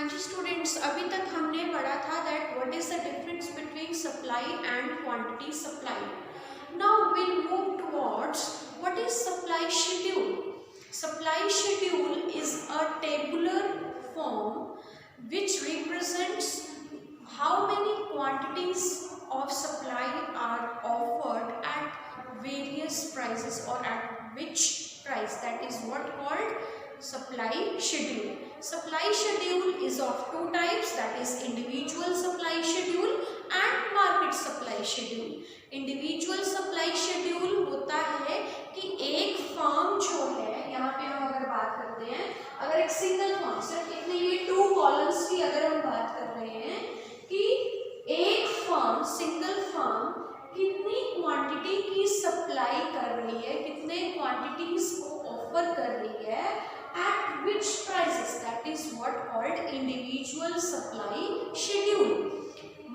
हाँ जी स्टूडेंट्स, अभी तक हमने पढ़ा था that what is the difference between supply and quantity supply. Now will move towards what is supply schedule. Supply schedule is a tabular form which represents how many quantities of supply are offered at various prices or at which price. That is what called supply schedule. Supply schedule is of two types, that is individual supply schedule and market supply schedule. Individual supply schedule होता है कि एक firm जो है, यहाँ पे हम अगर बात करते हैं, अगर एक सिंगल फर्म सिर्फ इतने ये 2 कॉलम्स की अगर हम बात कर रहे हैं कि एक फर्म सिंगल फर्म कितनी क्वांटिटी की सप्लाई कर रही है, कितने क्वांटिटीज को ऑफर कर रही है at which prices, that is what called individual supply schedule.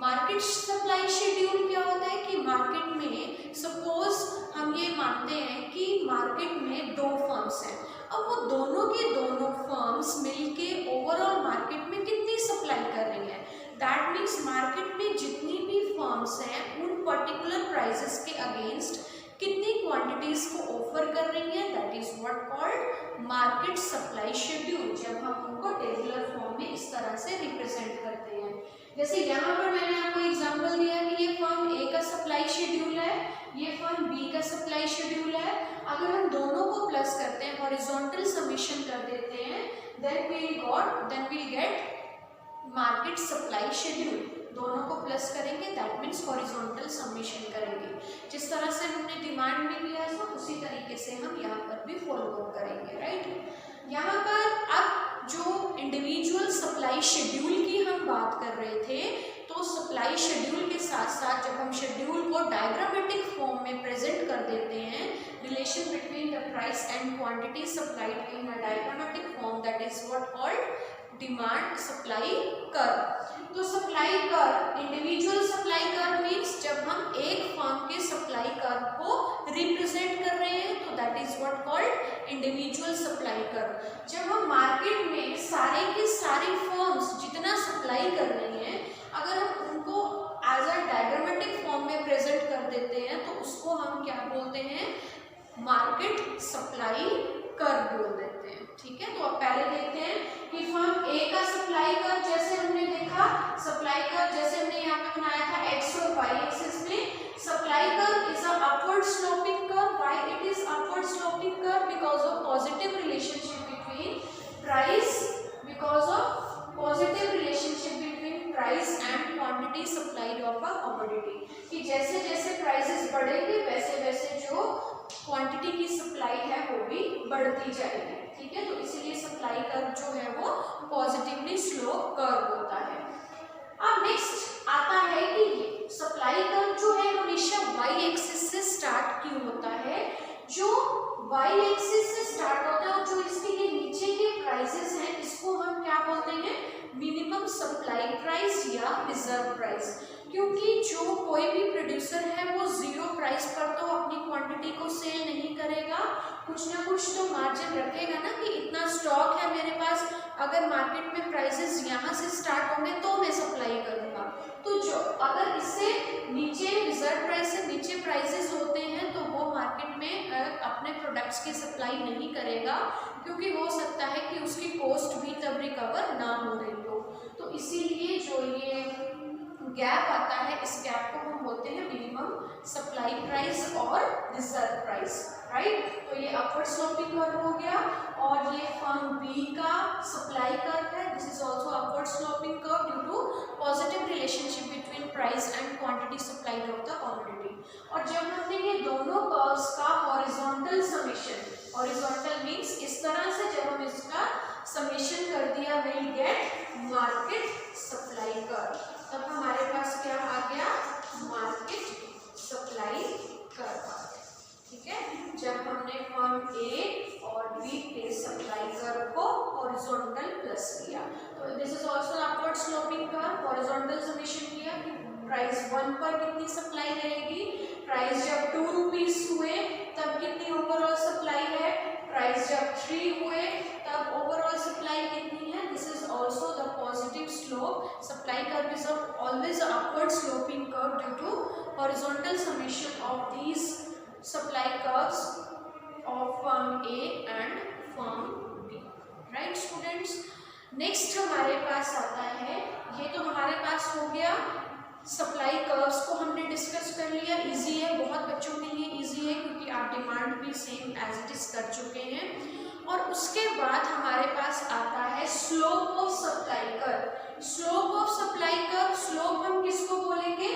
Market supply schedule क्या होता है कि मार्केट में सपोज हम ये मानते हैं कि मार्केट में 2 फर्म्स हैं. अब वो दोनों के दोनों फर्म्स मिलके ओवरऑल मार्केट में कितनी सप्लाई कर रही हैं. दैट मीन्स मार्केट में जितनी भी फर्म्स हैं उन पर्टिकुलर प्राइसेस के अगेंस्ट कितनी क्वांटिटीज को ऑफर कर रही है. That is what called market supply schedule. जब हम उनको टेबुलर फॉर्म में इस तरह से रिप्रेजेंट करते हैं, जैसे यहाँ पर मैंने आपको एग्जांपल दिया कि ये फर्म ए का सप्लाई शेड्यूल है, ये फर्म बी का सप्लाई शेड्यूल है. अगर हम दोनों को प्लस करते हैं, हॉरिजॉन्टल समेशन कर देते हैं, then we'll get market supply schedule. दोनों को प्लस करेंगे, दैट मीन्स हॉरिजॉन्टल समेशन करेंगे. जिस तरह से हमने डिमांड में किया है उसी तरीके से हम यहाँ पर भी फॉलो अप करेंगे. राइट, यहाँ पर अब जो इंडिविजुअल सप्लाई शेड्यूल की हम बात कर रहे थे, तो सप्लाई शेड्यूल के साथ साथ जब हम शेड्यूल को डायग्रामेटिक फॉर्म में प्रेजेंट कर देते हैं, relation between the price and quantity supplied in a diagrammatic form, that is what called demand supply curve. तो supply curve, individual supply curve means जब हम एक फर्म के सप्लाई कर्व को रिप्रेजेंट कर रहे हैं, तो that is what called individual supply curve. जब हम मार्केट में सारे के सारी फर्म्स जितना सप्लाई कर रही हैं, अगर हम उनको एज अ डायग्रामेटिक फॉर्म में प्रेजेंट कर देते हैं, तो उसको हम क्या बोलते हैं, मार्केट सप्लाई कर्व बोल देते हैं. ठीक है, तो अब पहले देखते हैं कि फर्म ए का सप्लाई कर्व, जैसे हमने देखा सप्लाई कर्व जैसे हमने यहाँ पे बनाया था एक्स और वाई एक्सिस में. Supply curve is a upward sloping curve. Why it is upward sloping curve? Because of positive relationship between price, because of positive relationship between price and quantity supplied of a commodity. कि जैसे जैसे prices बढ़ेंगे वैसे वैसे जो quantity की supply है वो भी बढ़ती जाएगी. ठीक है, तो इसीलिए सप्लाई कर्व जो है वो पॉजिटिवली स्लोप कर्व होता है. अब नेक्स्ट आता है कि सप्लाई कर्व जो है हमेशा वाई एक्सिस से स्टार्ट क्यों होता है. जो वाई एक्सिस से स्टार्ट होता है और जो इसके ये नीचे के प्राइसेस हैं, इसको हम क्या बोलते हैं, मिनिमम सप्लाई प्राइस या रिजर्व प्राइस. क्योंकि जो कोई भी प्रोड्यूसर है वो 0 प्राइस पर तो अपनी क्वांटिटी को सेल नहीं करेगा, कुछ ना कुछ तो मार्जिन रखेगा ना कि इतना स्टॉक है मेरे पास, अगर मार्केट में प्राइसेस यहाँ से स्टार्ट होंगे तो मैं सप्लाई करूँगा. तो जो अगर इससे नीचे रिजर्व प्राइस से नीचे प्राइसेस होते हैं तो वो मार्केट में अपने प्रोडक्ट्स की सप्लाई नहीं करेगा, क्योंकि हो सकता है कि उसकी कॉस्ट भी तब रिकवर ना हो रही हो. तो इसीलिए जो ये गैप आता है, इस गैप को हम बोलते हैं मिनिमम सप्लाई प्राइस और रिजर्व प्राइस. राइट, तो ये अपवर्ड स्लोपिंग कर्व हो गया. और ये फर्म बी का सप्लाई कर्व है, this is also upward sloping curve due to positive relationship between price and quantity supplied of the commodity. और जब हमने ये दोनों कर्व्स का हॉरिजॉन्टल समेशन, हॉरिजॉन्टल मींस इस तरह से जब हम इसका समेशन कर दिया, will get market supply curve. तब हमारे पास क्या आ गया, मार्केट सप्लाई कर्व. ठीक है, जब हमने फर्म ए और बी के सप्लाई कर्व को हॉरिजॉन्टल प्लस किया, तो this is also upward sloping curve. Horizontal summation किया कि प्राइस 1 पर कितनी सप्लाई रहेगी, प्राइस जब 2 रुपीज हुए तब कितनी ओवरऑल सप्लाई है, प्राइस जब 3 हुए तब ओवरऑल सप्लाई कितनी है. This is also the positive horizontal summation of these supply curves of firm A and firm B. Right students? Next हमारे पास आता है, ये तो हमारे पास हो गया सप्लाई कर्व्स को हमने डिस्कस कर लिया. इजी है, बहुत बच्चों के लिए इजी है क्योंकि आप डिमांड भी सेम एज इट इज कर चुके हैं. और उसके बाद हमारे पास आता है slope of supply curve. Slope of supply curve, slope हम किसको बोलेंगे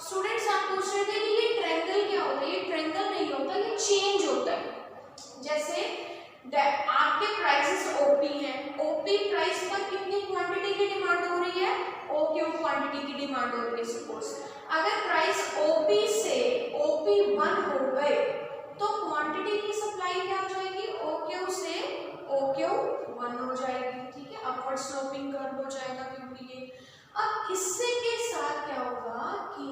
स्टूडेंट्स? आप पूछ रहे थे कि ये ट्रायंगल क्या होता है. ये ट्रायंगल नहीं होता, ये चेंज होता है. जैसे आपके प्राइसेस ओपी हैं, ओपी प्राइस पर कितनी क्वांटिटी की डिमांड हो रही है? ओक्यू क्वांटिटी की डिमांड हो रही है. सपोज अगर प्राइस ओपी से ओपी 1 हो गए तो क्वांटिटी की सप्लाई क्या हो जाएगी? ओक्यू से ओक्यू 1 हो जाएगी. ठीक है, अपवर्ड स्लोपिंग कर्व हो जाएगा क्योंकि ये. अब इससे के साथ क्या होगा कि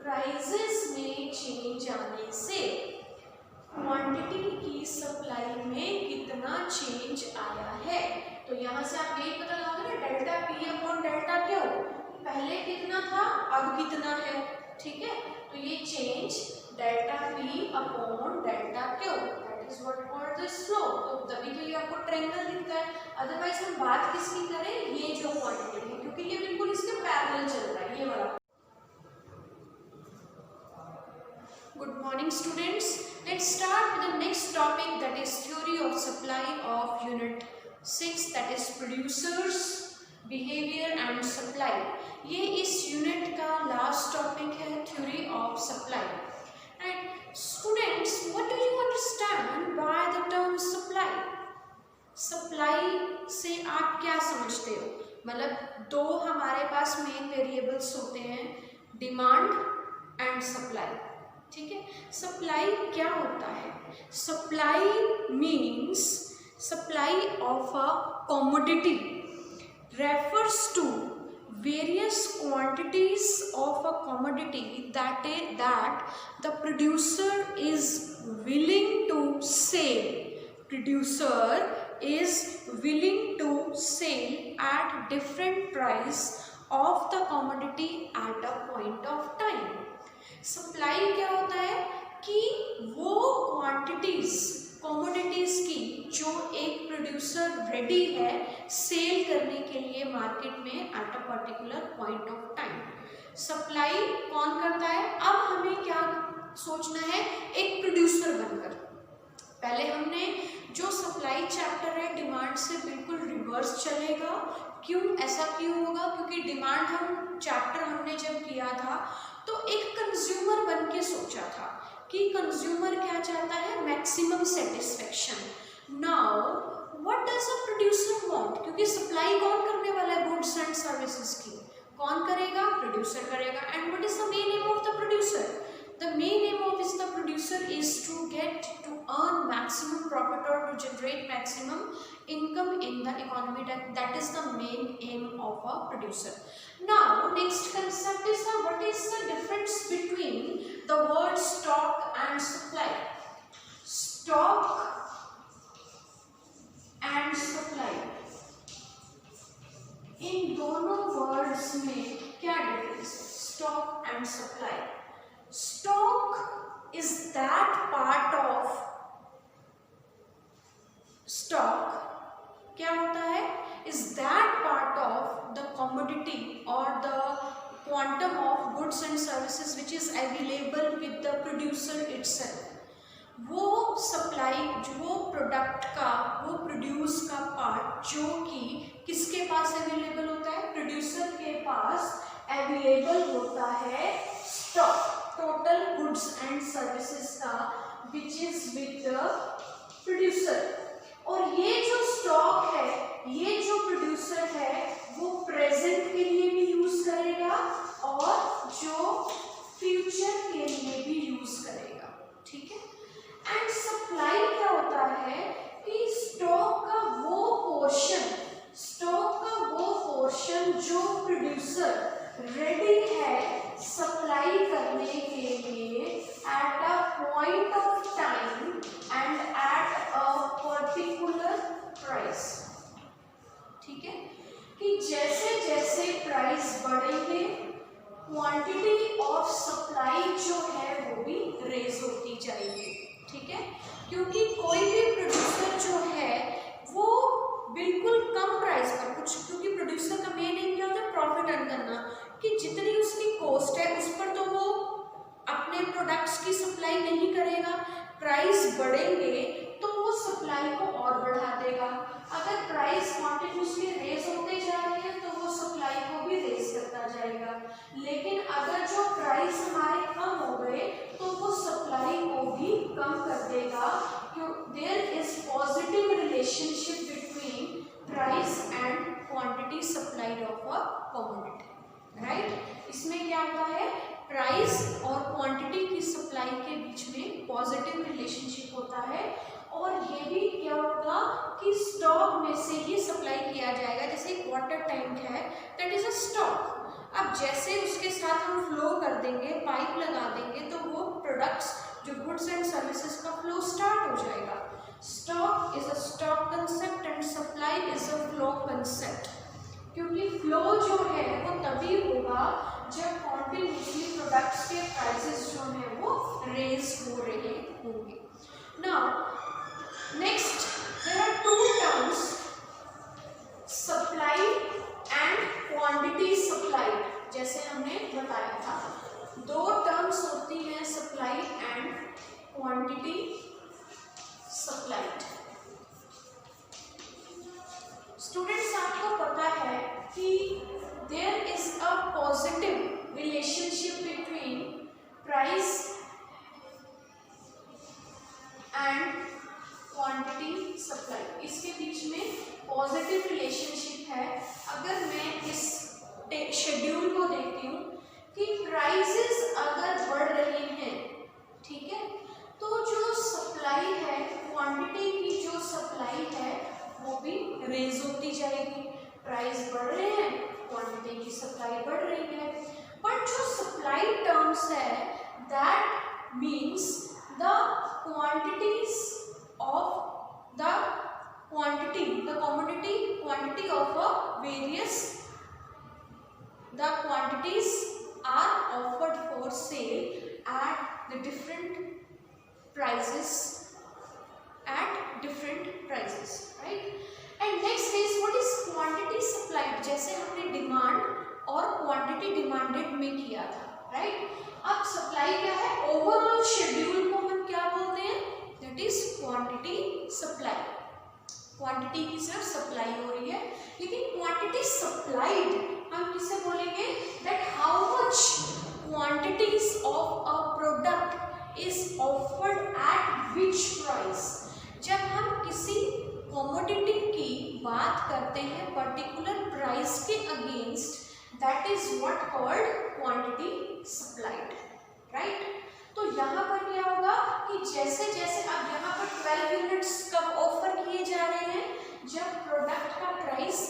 प्राइसेस में चेंज आने से क्वांटिटी की सप्लाई में कितना चेंज आया है. तो यहाँ से आप यही पता लगाओगे ना, delta P upon delta Q. पहले कितना था, अब कितना है. ठीक है, तो ये change delta P upon delta Q, that is what called the slope. तो तभी तो ये आपको ट्रायंगल दिखता है. अदरवाइज हम बात किसकी करें, ये जो क्वांटिटी है, क्योंकि ये बिल्कुल इसके पैरेलल चल रहा है, ये वाला. Good morning students. Let's start with the next topic, that is theory of supply of unit 6, that is producers, behavior and supply. ये इस यूनिट का लास्ट टॉपिक है, theory of supply. And students, what do you understand by the term supply? supply से आप क्या समझते हो? मतलब दो हमारे पास मेन वेरिएबल्स होते हैं, डिमांड एंड सप्लाई. ठीक है, सप्लाई क्या होता है? Supply means supply of a commodity refers to various quantities of a commodity that the producer is willing to sell. Producer is willing to sell at different price of the commodity at a point of time. Supply क्या होता है कि वो quantities commodities की जो एक producer ready है cell करने के लिए मार्केट में at a particular point of time. Supply कौन करता है? अब हमें क्या सोचना है, एक प्रोड्यूसर बनकर. पहले हमने जो सप्लाई चैप्टर है डिमांड से बिल्कुल रिवर्स चलेगा. क्यों, ऐसा क्यों होगा? क्योंकि डिमांड हम चैप्टर हमने जब किया था तो एक कंज्यूमर बन के सोचा था कि कंज्यूमर क्या चाहता है, maximum satisfaction. Now what does a producer want? क्योंकि सप्लाई कौन करने वाला है गुड्स एंड सर्विसेज की? कौन करेगा? प्रोड्यूसर करेगा. And what is the main M of the producer? The main aim of the producer is to get to earn maximum profit or to generate maximum income in the economy. That is the main aim of a producer. Now next concept is what is the difference between the word stock and supply? Stock and supply, इन दोनों words में क्या difference? Stock and supply. Stock is that part of stock क्या होता है? Is that part of the commodity or the quantum of goods and services which is available with the producer itself. वो supply, वो product का, वो produce का part जो कि किसके पास अवेलेबल होता है? प्रोड्यूसर के पास अवेलेबल होता है stock, total goods and services का, which is with the producer. और ये जो स्टॉक है, ये जो प्रोड्यूसर है, वो प्रेजेंट के लिए भी यूज करेगा और जो फ्यूचर के लिए भी यूज करेगा. ठीक है. एंड सप्लाई क्या होता है कि स्टॉक का वो पोर्शन, स्टॉक का वो पोर्शन जो प्रोड्यूसर रेडी है सप्लाई करने के लिए at a point of time and at a particular price. ठीक है, कि जैसे जैसे प्राइस बढ़ेंगे क्वांटिटी ऑफ सप्लाई जो है वो भी रेज होती जाएगी, ठीक है। क्योंकि कोई भी प्रोड्यूसर जो है वो बिल्कुल कम प्राइस पर कुछ, क्योंकि प्रोड्यूसर का मेन एम क्या होता है, प्रॉफिट अर्न करना, कि जितनी उसकी कॉस्ट है उस पर तो वो अपने प्रोडक्ट्स की सप्लाई नहीं करेगा, प्राइस बढ़ेंगे तो वो सप्लाई को और बढ़ा देगा। अगर प्राइस कॉन्टिन्यूसली रेज होते जा रहे हैं तो वो सप्लाई को भी रेज करता जाएगा, लेकिन अगर जो प्राइस हमारे कम हो गए तो वो सप्लाई को भी कम कर देगा। There is positive relationship between price and quantity supplied of a commodity, right. इसमें क्या होता है, प्राइस और क्वांटिटी की सप्लाई के बीच में पॉजिटिव रिलेशनशिप होता है, और ये भी क्या होगा कि स्टॉक में से ही सप्लाई किया जाएगा। जैसे एक वाटर टैंक है, दैट इज अ स्टॉक। अब जैसे उसके साथ हम फ्लो कर देंगे, पाइप लगा देंगे, तो वो प्रोडक्ट्स जो गुड्स एंड सर्विसेज का फ्लो स्टार्ट हो जाएगा। Stock is a stock concept and supply is a flow concept, क्योंकि फ्लो जो है वो तभी होगा जब कॉन्टिन्यूसली प्रोडक्ट्स के प्राइसेस जो है वो रेज हो रहे होंगे। Now next there are two terms, supply and quantity supplied. जैसे हमने बताया था, दो टर्म्स होती हैं, supply and quantity supplied. Students, आपको पता है कि there is a positive relationship between price and quantity supply. इसके बीच में पॉजिटिव रिलेशनशिप है। अगर मैं इस शेड्यूल को देखती हूँ कि प्राइसेस अगर बढ़ रहे हैं, ठीक है, तो जो सप्लाई है, क्वांटिटी की जो सप्लाई है वो भी रेज होती जाएगी। प्राइस बढ़ रहे हैं, क्वांटिटी की सप्लाई बढ़ रही है। बट जो सप्लाई टर्म्स है, that means the quantities of the commodity quantity of a various, the quantities are offered for sale at the different prices, right? And next is what is quantity supplied। जैसे हमने demand और quantity demanded में किया था, right. अब supply क्या है, overall schedule को हम क्या बोलते हैं, that is quantity supply. Quantity की सिर्फ सप्लाई हो रही है, लेकिन क्वांटिटी सप्लाइड हम किसे बोलेंगे, that how much quantities of a product is offered eight which price. जब हम किसी कमोडिटी की बात करते हैं पर्टिकुलर प्राइस के against, that is what called quantity supplied, right. तो यहाँ पर क्या होगा कि जैसे जैसे अब यहाँ पर 12 यूनिट्स कब ऑफर किए जा रहे हैं, जब प्रोडक्ट का प्राइस